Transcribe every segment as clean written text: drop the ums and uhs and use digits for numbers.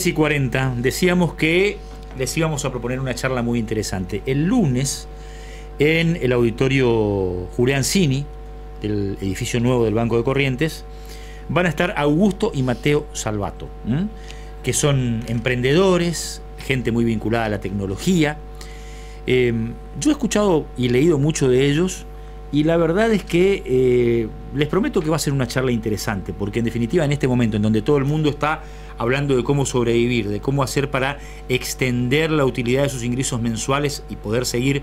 10:40, decíamos que les íbamos a proponer una charla muy interesante. El lunes, en el auditorio Julián Cini, del edificio nuevo del Banco de Corrientes, van a estar Augusto y Mateo Salvato, que son emprendedores, gente muy vinculada a la tecnología. Yo he escuchado y leído mucho de ellos, y la verdad es que les prometo que va a ser una charla interesante, porque en definitiva en este momento en donde todo el mundo está hablando de cómo sobrevivir, de cómo hacer para extender la utilidad de sus ingresos mensuales y poder seguir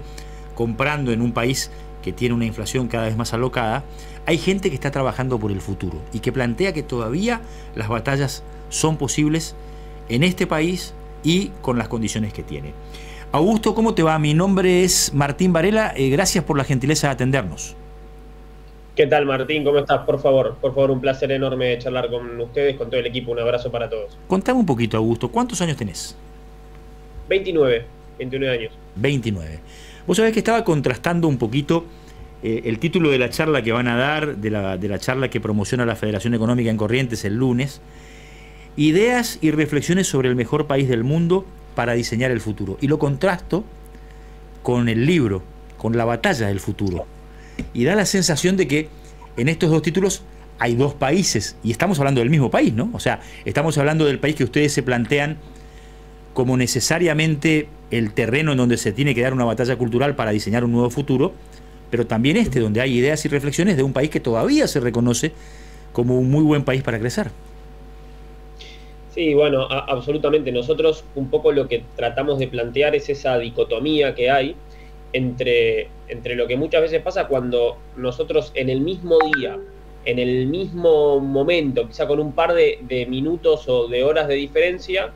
comprando en un país que tiene una inflación cada vez más alocada, hay gente que está trabajando por el futuro y que plantea que todavía las batallas son posibles en este país y con las condiciones que tiene. Augusto, ¿cómo te va? Mi nombre es Martín Varela, gracias por la gentileza de atendernos. ¿Qué tal, Martín? ¿Cómo estás? Por favor, un placer enorme charlar con ustedes, con todo el equipo. Un abrazo para todos. Contame un poquito, Augusto, ¿cuántos años tenés? 29 años. 29. Vos sabés que estaba contrastando un poquito el título de la charla que van a dar, de la charla que promociona la Federación Económica en Corrientes el lunes, ideas y reflexiones sobre el mejor país del mundo para diseñar el futuro. Y lo contrasto con el libro, con la batalla del futuro. Y da la sensación de que en estos dos títulos hay dos países, y estamos hablando del mismo país, ¿no? O sea, estamos hablando del país que ustedes se plantean como necesariamente el terreno en donde se tiene que dar una batalla cultural para diseñar un nuevo futuro, pero también donde hay ideas y reflexiones de un país que todavía se reconoce como un muy buen país para crecer. Sí, bueno, absolutamente. Nosotros un poco lo que tratamos de plantear es esa dicotomía que hay entre lo que muchas veces pasa cuando nosotros en el mismo día, en el mismo momento, quizá con un par de minutos o de horas de diferencia,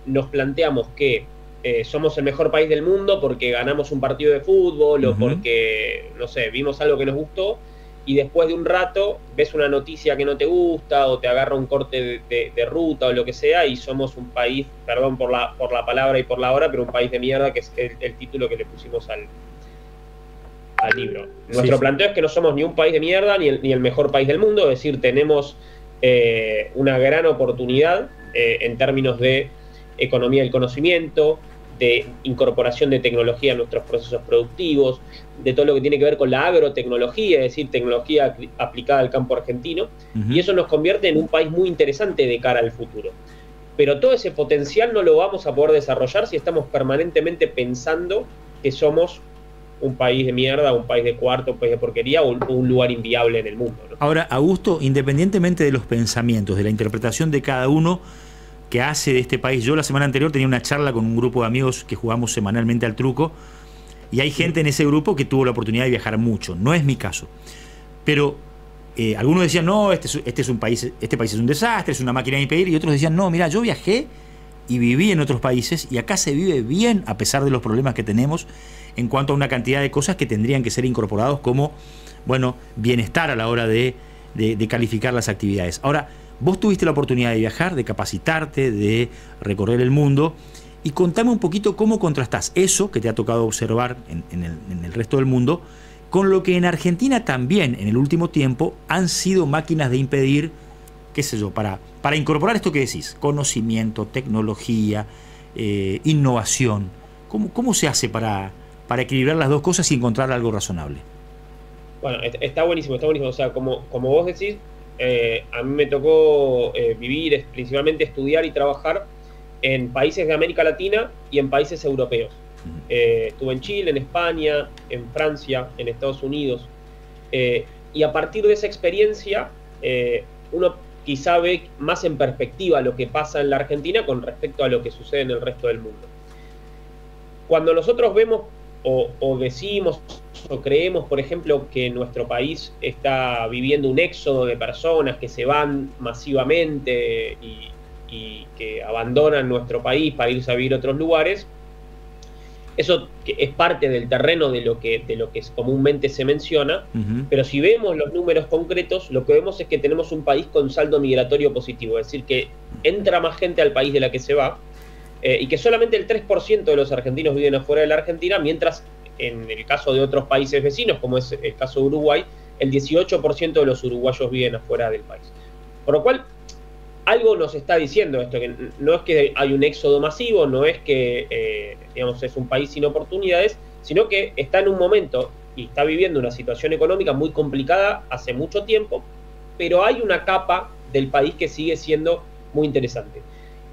nos planteamos que somos el mejor país del mundo porque ganamos un partido de fútbol o porque, no sé, vimos algo que nos gustó, y después de un rato ves una noticia que no te gusta o te agarra un corte de ruta o lo que sea, y somos un país, perdón por la palabra y por la hora, pero un país de mierda, que es el título que le pusimos al libro. Nuestro planteo es que no somos ni un país de mierda ni el mejor país del mundo, es decir, tenemos una gran oportunidad en términos de economía del conocimiento, de incorporación de tecnología en nuestros procesos productivos, de todo lo que tiene que ver con la agrotecnología, es decir, tecnología aplicada al campo argentino, y eso nos convierte en un país muy interesante de cara al futuro. Pero todo ese potencial no lo vamos a poder desarrollar si estamos permanentemente pensando que somos un país de mierda, un país de cuarto, un país de porquería o un lugar inviable en el mundo, ¿no? Ahora, Augusto, independientemente de los pensamientos, de la interpretación de cada uno que hace de este país, yo la semana anterior tenía una charla con un grupo de amigos que jugamos semanalmente al truco, y hay gente en ese grupo que tuvo la oportunidad de viajar mucho. No es mi caso, pero algunos decían, no, este país es un desastre, es una máquina de impedir, y otros decían, no, mira, yo viajé y viví en otros países y acá se vive bien a pesar de los problemas que tenemos en cuanto a una cantidad de cosas que tendrían que ser incorporados como, bueno, bienestar a la hora de calificar las actividades. Ahora, vos tuviste la oportunidad de viajar, de capacitarte, de recorrer el mundo, y contame un poquito cómo contrastás eso que te ha tocado observar en el resto del mundo con lo que en Argentina también en el último tiempo han sido máquinas de impedir, qué sé yo, para incorporar esto que decís, conocimiento, tecnología, innovación. ¿Cómo se hace para equilibrar las dos cosas y encontrar algo razonable? Bueno, está buenísimo. O sea, como vos decís, a mí me tocó vivir, principalmente estudiar y trabajar en países de América Latina y en países europeos. Estuve en Chile, en España, en Francia, en Estados Unidos. Y a partir de esa experiencia, uno quizá ve más en perspectiva lo que pasa en la Argentina con respecto a lo que sucede en el resto del mundo. Cuando nosotros vemos o decimos o creemos, por ejemplo, que nuestro país está viviendo un éxodo de personas que se van masivamente y que abandonan nuestro país para irse a vivir a otros lugares, eso es parte del terreno de lo que comúnmente se menciona, pero si vemos los números concretos, lo que vemos es que tenemos un país con saldo migratorio positivo, es decir, que entra más gente al país de la que se va, y que solamente el 3% de los argentinos viven afuera de la Argentina, mientras en el caso de otros países vecinos, como es el caso de Uruguay, el 18% de los uruguayos viven afuera del país. Por lo cual, algo nos está diciendo esto, que no es que hay un éxodo masivo, no es que digamos, es un país sin oportunidades, sino que está en un momento y está viviendo una situación económica muy complicada hace mucho tiempo, pero hay una capa del país que sigue siendo muy interesante.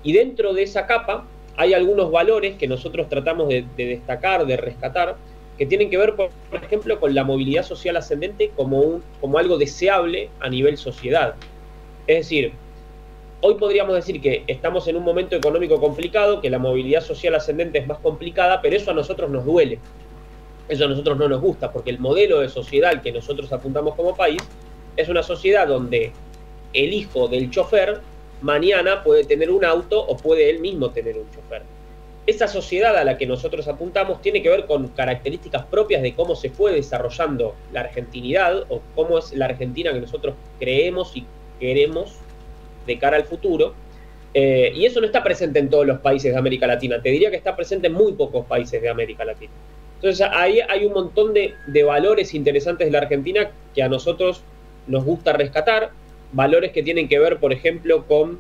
Y dentro de esa capa hay algunos valores que nosotros tratamos de destacar, de rescatar, que tienen que ver, por ejemplo, con la movilidad social ascendente como algo deseable a nivel sociedad. Es decir, hoy podríamos decir que estamos en un momento económico complicado, que la movilidad social ascendente es más complicada, pero eso a nosotros nos duele. Eso a nosotros no nos gusta, porque el modelo de sociedad al que nosotros apuntamos como país es una sociedad donde el hijo del chofer mañana puede tener un auto o puede él mismo tener un chofer. Esa sociedad a la que nosotros apuntamos tiene que ver con características propias de cómo se fue desarrollando la argentinidad o cómo es la Argentina que nosotros creemos y queremos de cara al futuro. Y eso no está presente en todos los países de América Latina. Te diría que está presente en muy pocos países de América Latina. Entonces ahí hay un montón de valores interesantes de la Argentina que a nosotros nos gusta rescatar. Valores que tienen que ver, por ejemplo, con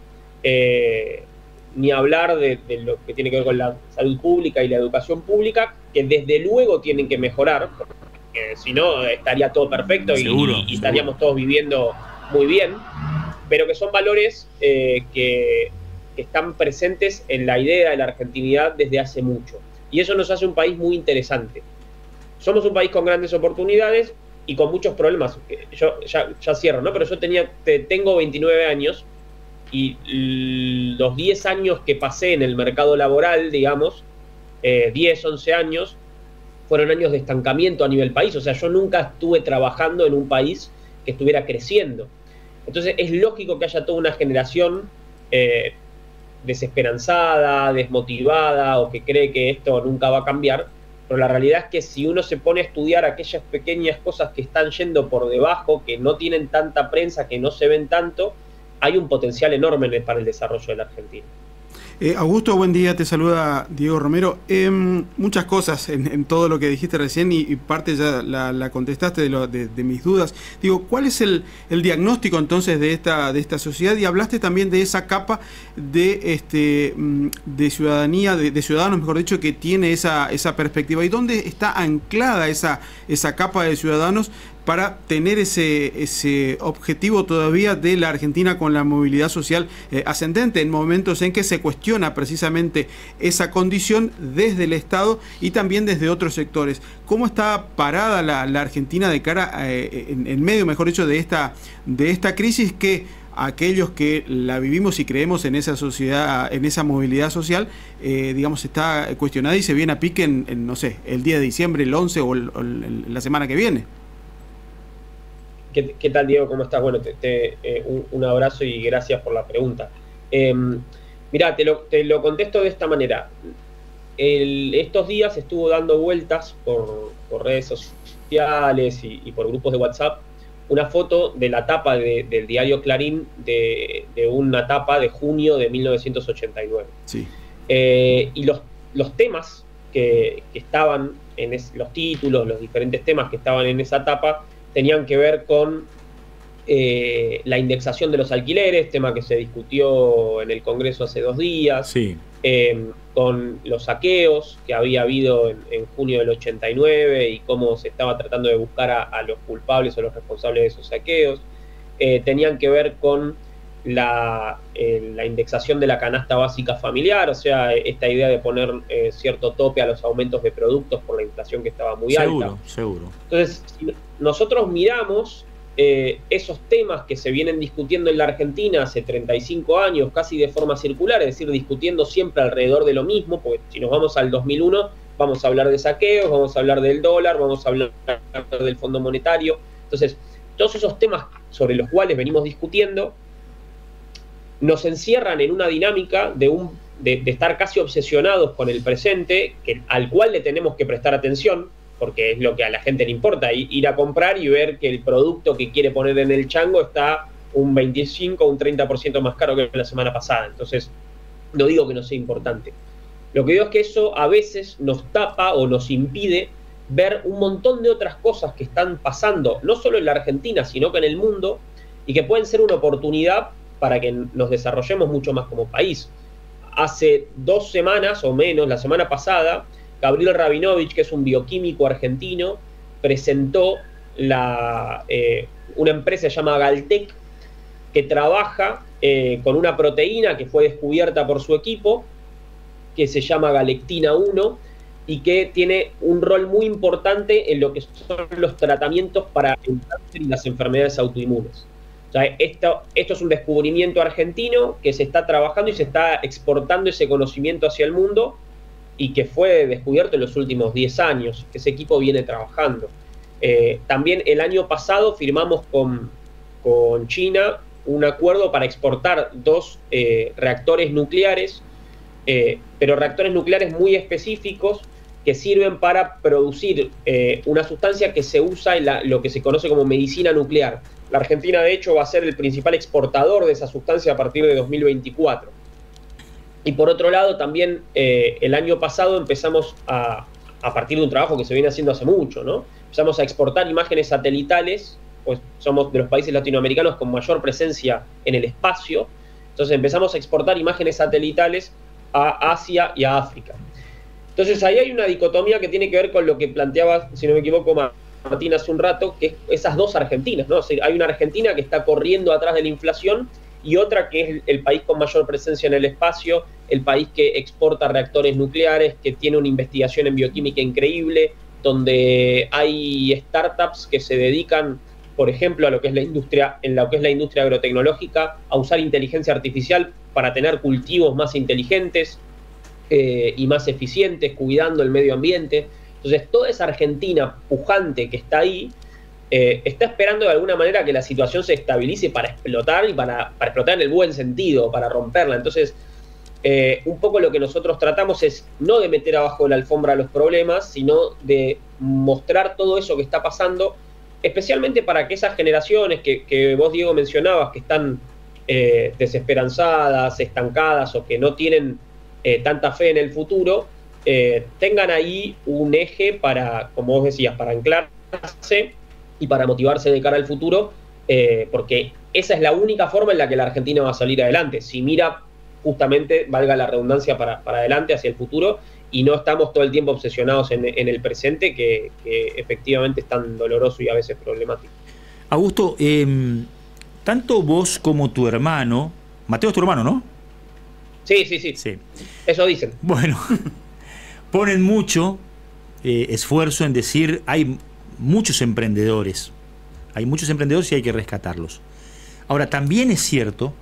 ni hablar de lo que tiene que ver con la salud pública y la educación pública, que desde luego tienen que mejorar, porque si no estaría todo perfecto y estaríamos todos viviendo muy bien, pero que son valores que están presentes en la idea de la argentinidad desde hace mucho. Y eso nos hace un país muy interesante. Somos un país con grandes oportunidades y con muchos problemas. Yo ya cierro, ¿no? Pero yo tengo 29 años y los 10 años que pasé en el mercado laboral, digamos, 10, 11 años, fueron años de estancamiento a nivel país. O sea, yo nunca estuve trabajando en un país que estuviera creciendo. Entonces es lógico que haya toda una generación desesperanzada, desmotivada o que cree que esto nunca va a cambiar. Pero la realidad es que si uno se pone a estudiar aquellas pequeñas cosas que están yendo por debajo, que no tienen tanta prensa, que no se ven tanto, hay un potencial enorme para el desarrollo de la Argentina. Augusto, buen día, te saluda Diego Romero. Muchas cosas en todo lo que dijiste recién y parte ya la contestaste de mis dudas. Digo, ¿cuál es el diagnóstico entonces de esta sociedad? Y hablaste también de esa capa de ciudadanía, de ciudadanos, mejor dicho, que tiene esa perspectiva. ¿Y dónde está anclada esa capa de ciudadanos para tener ese objetivo todavía de la Argentina con la movilidad social ascendente, en momentos en que se cuestiona precisamente esa condición desde el Estado y también desde otros sectores? ¿Cómo está parada la Argentina de cara en medio, mejor dicho, de esta crisis que aquellos que la vivimos y creemos en esa sociedad, en esa movilidad social, digamos, está cuestionada y se viene a pique en no sé, el día de diciembre, el 11 o la semana que viene? ¿Qué tal, Diego? ¿Cómo estás? Bueno, un abrazo y gracias por la pregunta. Mirá, te lo contesto de esta manera. Estos días estuvo dando vueltas por redes sociales y por grupos de WhatsApp una foto de la tapa del diario Clarín de una tapa de junio de 1989. Sí. Y los temas que estaban en los títulos, los diferentes temas que estaban en esa tapa, tenían que ver con la indexación de los alquileres, tema que se discutió en el Congreso hace 2 días, sí. Con los saqueos que había habido en junio del 89 y cómo se estaba tratando de buscar a los culpables o los responsables de esos saqueos. Tenían que ver con la indexación de la canasta básica familiar, o sea, esta idea de poner cierto tope a los aumentos de productos por la inflación que estaba muy alta. Seguro. Entonces, si nosotros miramos esos temas que se vienen discutiendo en la Argentina hace 35 años, casi de forma circular, es decir, discutiendo siempre alrededor de lo mismo, porque si nos vamos al 2001, vamos a hablar de saqueos, vamos a hablar del dólar, vamos a hablar del Fondo Monetario. Entonces, todos esos temas sobre los cuales venimos discutiendo nos encierran en una dinámica de estar casi obsesionados con el presente, al cual le tenemos que prestar atención, porque es lo que a la gente le importa, ir a comprar y ver que el producto que quiere poner en el chango está un 25 o un 30% más caro que la semana pasada. Entonces, no digo que no sea importante. Lo que digo es que eso a veces nos tapa o nos impide ver un montón de otras cosas que están pasando, no solo en la Argentina, sino que en el mundo, y que pueden ser una oportunidad para que nos desarrollemos mucho más como país. Hace 2 semanas o menos, la semana pasada, Gabriel Rabinovich, que es un bioquímico argentino, presentó una empresa llamada Galtec, que trabaja con una proteína que fue descubierta por su equipo, que se llama Galectina 1, y que tiene un rol muy importante en lo que son los tratamientos para el cáncer y las enfermedades autoinmunes. O sea, esto es un descubrimiento argentino que se está trabajando y se está exportando ese conocimiento hacia el mundo, y que fue descubierto en los últimos 10 años, que ese equipo viene trabajando. También el año pasado firmamos con China un acuerdo para exportar 2 reactores nucleares, pero reactores nucleares muy específicos que sirven para producir una sustancia que se usa en lo que se conoce como medicina nuclear. La Argentina, de hecho, va a ser el principal exportador de esa sustancia a partir de 2024. Y por otro lado, también el año pasado empezamos a partir de un trabajo que se viene haciendo hace mucho, ¿no? Empezamos a exportar imágenes satelitales, pues somos de los países latinoamericanos con mayor presencia en el espacio. Entonces empezamos a exportar imágenes satelitales a Asia y a África. Entonces ahí hay una dicotomía que tiene que ver con lo que planteaba, si no me equivoco, Martín hace un rato, que es esas 2 Argentinas, ¿no? O sea, hay una Argentina que está corriendo atrás de la inflación y otra que es el país con mayor presencia en el espacio, el país que exporta reactores nucleares, que tiene una investigación en bioquímica increíble, donde hay startups que se dedican, por ejemplo, a lo que es la industria, en lo que es la industria agrotecnológica, a usar inteligencia artificial para tener cultivos más inteligentes y más eficientes, cuidando el medio ambiente. Entonces, toda esa Argentina pujante que está ahí, está esperando de alguna manera que la situación se estabilice para explotar, y para explotar en el buen sentido, para romperla. Entonces, un poco lo que nosotros tratamos es no de meter abajo de la alfombra los problemas, sino de mostrar todo eso que está pasando, especialmente para que esas generaciones que vos, Diego, mencionabas, que están desesperanzadas, estancadas o que no tienen tanta fe en el futuro, tengan ahí un eje para, como vos decías, para anclarse y para motivarse de cara al futuro, porque esa es la única forma en la que la Argentina va a salir adelante. Si mira justamente, valga la redundancia, para adelante, hacia el futuro, y no estamos todo el tiempo obsesionados en el presente, que efectivamente es tan doloroso y a veces problemático. Augusto, tanto vos como tu hermano, Mateo es tu hermano, ¿no? Sí. Eso dicen. Bueno, ponen mucho esfuerzo en decir, hay muchos emprendedores y hay que rescatarlos. Ahora, también es cierto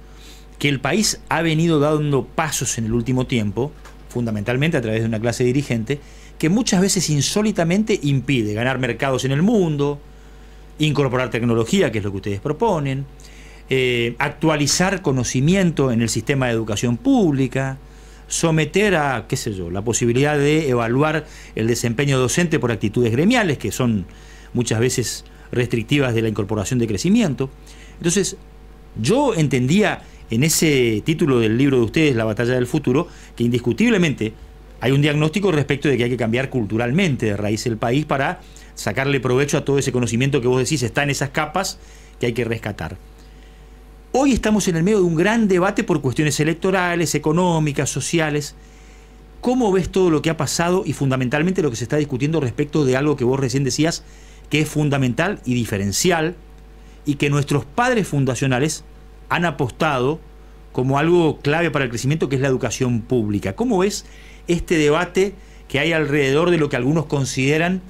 que el país ha venido dando pasos en el último tiempo, fundamentalmente a través de una clase dirigente, que muchas veces insólitamente impide ganar mercados en el mundo, incorporar tecnología, que es lo que ustedes proponen, actualizar conocimiento en el sistema de educación pública, someter a, qué sé yo, la posibilidad de evaluar el desempeño docente por actitudes gremiales, que son muchas veces restrictivas de la incorporación de crecimiento. Entonces, yo entendía en ese título del libro de ustedes, La batalla del futuro, que indiscutiblemente hay un diagnóstico respecto de que hay que cambiar culturalmente de raíz el país para sacarle provecho a todo ese conocimiento que vos decís está en esas capas que hay que rescatar. Hoy estamos en el medio de un gran debate por cuestiones electorales, económicas, sociales. ¿Cómo ves todo lo que ha pasado y fundamentalmente lo que se está discutiendo respecto de algo que vos recién decías que es fundamental y diferencial y que nuestros padres fundacionales han apostado como algo clave para el crecimiento, que es la educación pública? ¿Cómo ves este debate que hay alrededor de lo que algunos consideran,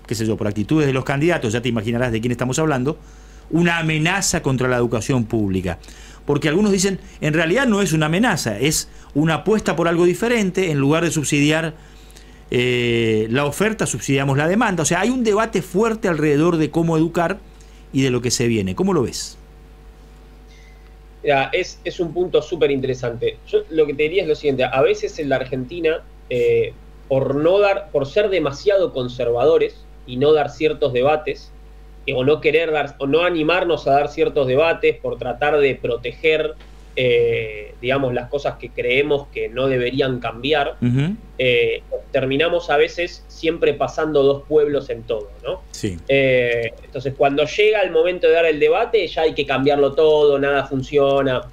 qué sé yo, por actitudes de los candidatos, ya te imaginarás de quién estamos hablando, una amenaza contra la educación pública? Porque algunos dicen, en realidad no es una amenaza, es una apuesta por algo diferente. En lugar de subsidiar la oferta, subsidiamos la demanda. O sea, hay un debate fuerte alrededor de cómo educar y de lo que se viene. ¿Cómo lo ves? Es un punto súper interesante. Yo lo que te diría es lo siguiente: a veces en la Argentina, por ser demasiado conservadores y no dar ciertos debates, o no querer dar, o no animarnos a dar ciertos debates, por tratar de proteger digamos, las cosas que creemos que no deberían cambiar, terminamos a veces siempre pasando dos pueblos en todo, ¿no? Sí. Entonces, cuando llega el momento de dar el debate, ya hay que cambiarlo todo, nada funciona.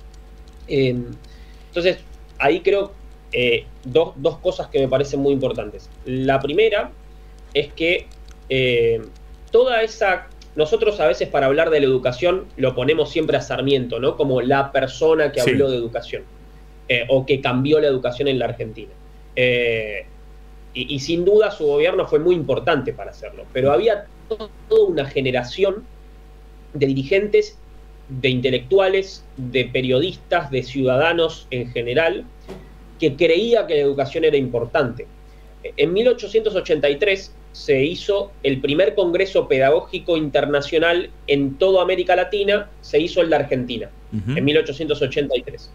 Entonces, ahí creo dos cosas que me parecen muy importantes. La primera es que toda esa... Nosotros a veces para hablar de la educación lo ponemos siempre a Sarmiento, ¿no? Como la persona que habló de educación o que cambió la educación en la Argentina. Y sin duda su gobierno fue muy importante para hacerlo, pero había toda una generación de dirigentes, de intelectuales, de periodistas, de ciudadanos en general, que creía que la educación era importante. En 1883 se hizo el primer Congreso Pedagógico Internacional en toda América Latina, se hizo en la Argentina, en 1883.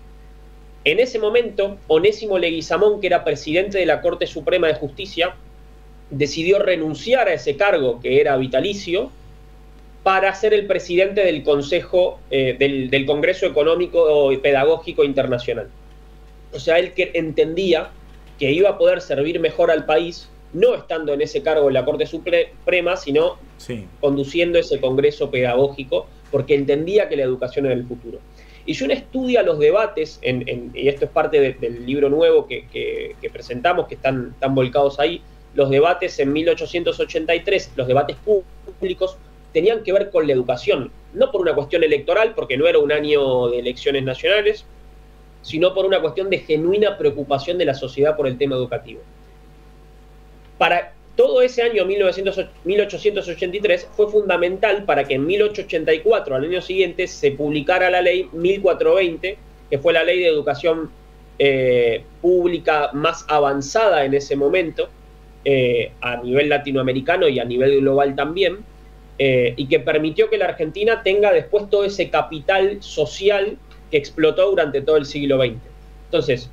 En ese momento, Onésimo Leguizamón, que era presidente de la Corte Suprema de Justicia, decidió renunciar a ese cargo, que era vitalicio, para ser el presidente del Consejo, del Congreso Económico y Pedagógico Internacional. O sea, él que entendía que iba a poder servir mejor al país, no estando en ese cargo en la Corte Suprema, sino conduciendo ese congreso pedagógico, porque entendía que la educación era el futuro. Y si uno estudia los debates, y esto es parte del libro nuevo que presentamos, que están volcados ahí, los debates en 1883, los debates públicos, tenían que ver con la educación, no por una cuestión electoral, porque no era un año de elecciones nacionales, sino por una cuestión de genuina preocupación de la sociedad por el tema educativo. Para todo ese año 1883 fue fundamental para que en 1884, al año siguiente, se publicara la ley 1420, que fue la ley de educación pública más avanzada en ese momento, a nivel latinoamericano y a nivel global también, y que permitió que la Argentina tenga después todo ese capital social que explotó durante todo el siglo XX. Entonces,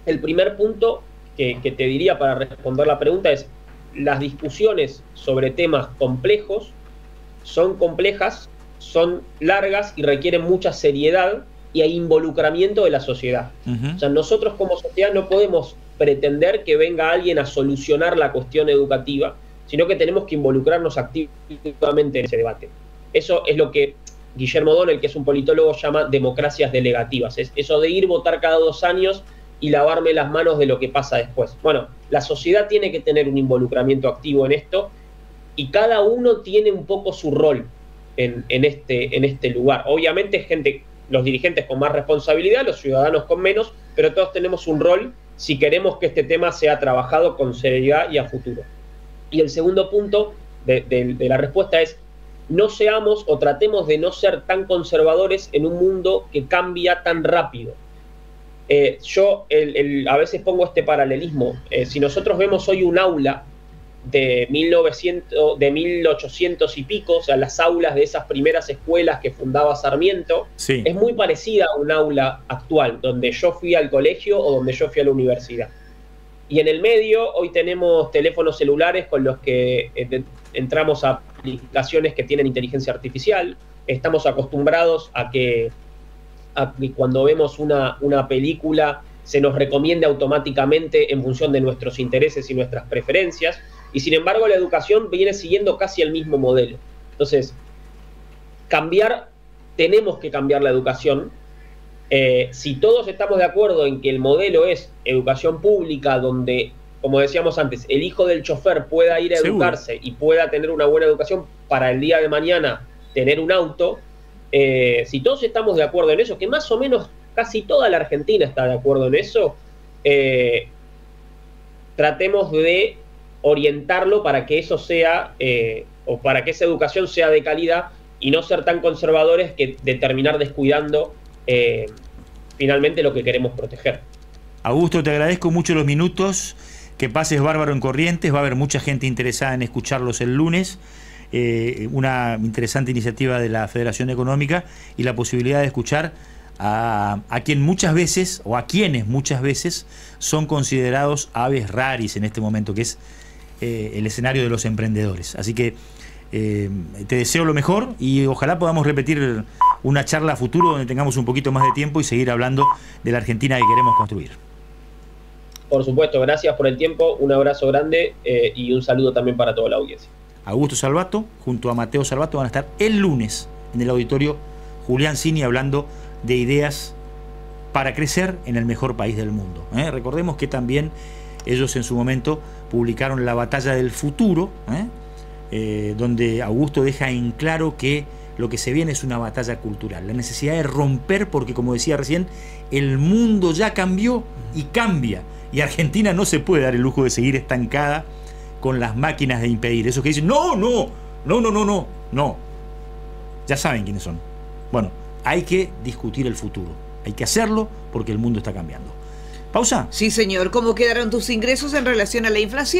el primer punto que te diría para responder la pregunta es: las discusiones sobre temas complejos son complejas, son largas y requieren mucha seriedad y hay involucramiento de la sociedad. O sea, nosotros como sociedad no podemos pretender que venga alguien a solucionar la cuestión educativa, sino que tenemos que involucrarnos activamente en ese debate. Eso es lo que Guillermo O'Donnell, que es un politólogo, llama democracias delegativas. Es eso de ir, votar cada 2 años y lavarme las manos de lo que pasa después. Bueno, la sociedad tiene que tener un involucramiento activo en esto y cada uno tiene un poco su rol en este lugar. Obviamente los dirigentes con más responsabilidad, los ciudadanos con menos, pero todos tenemos un rol si queremos que este tema sea trabajado con seriedad y a futuro. Y el segundo punto de la respuesta es: no seamos o tratemos de no ser tan conservadores en un mundo que cambia tan rápido. Yo a veces pongo este paralelismo. Si nosotros vemos hoy un aula de 1800 y pico, o sea, las aulas de esas primeras escuelas que fundaba Sarmiento, es muy parecida a un aula actual, donde yo fui al colegio o donde yo fui a la universidad. Y en el medio, hoy tenemos teléfonos celulares con los que entramos a aplicaciones que tienen inteligencia artificial. Estamos acostumbrados a que cuando vemos una película se nos recomiende automáticamente en función de nuestros intereses y nuestras preferencias. Y sin embargo, la educación viene siguiendo casi el mismo modelo. Entonces, tenemos que cambiar la educación. Si todos estamos de acuerdo en que el modelo es educación pública, donde, como decíamos antes, el hijo del chofer pueda ir a educarse y pueda tener una buena educación para el día de mañana tener un auto, si todos estamos de acuerdo en eso, que más o menos casi toda la Argentina está de acuerdo en eso, tratemos de orientarlo para que eso sea, o para que esa educación sea de calidad y no ser tan conservadores de terminar descuidando finalmente lo que queremos proteger. Augusto, te agradezco mucho los minutos, que pases bárbaro en Corrientes, va a haber mucha gente interesada en escucharlos el lunes, una interesante iniciativa de la Federación Económica y la posibilidad de escuchar a quienes muchas veces son considerados aves raris en este momento, que es el escenario de los emprendedores. Así que te deseo lo mejor y ojalá podamos repetir una charla a futuro donde tengamos un poquito más de tiempo y seguir hablando de la Argentina que queremos construir. Por supuesto, gracias por el tiempo, un abrazo grande y un saludo también para toda la audiencia. Augusto Salvato junto a Mateo Salvato van a estar el lunes en el auditorio Julián Cini hablando de ideas para crecer en el mejor país del mundo. Recordemos que también ellos en su momento publicaron La Batalla del Futuro, donde Augusto deja en claro que lo que se viene es una batalla cultural, la necesidad de romper, porque como decía recién, el mundo ya cambió y cambia, y Argentina no se puede dar el lujo de seguir estancada con las máquinas de impedir. Esos que dicen, no, ya saben quiénes son. Bueno, hay que discutir el futuro, hay que hacerlo porque el mundo está cambiando. ¿Pausa? Sí, señor. ¿Cómo quedaron tus ingresos en relación a la inflación?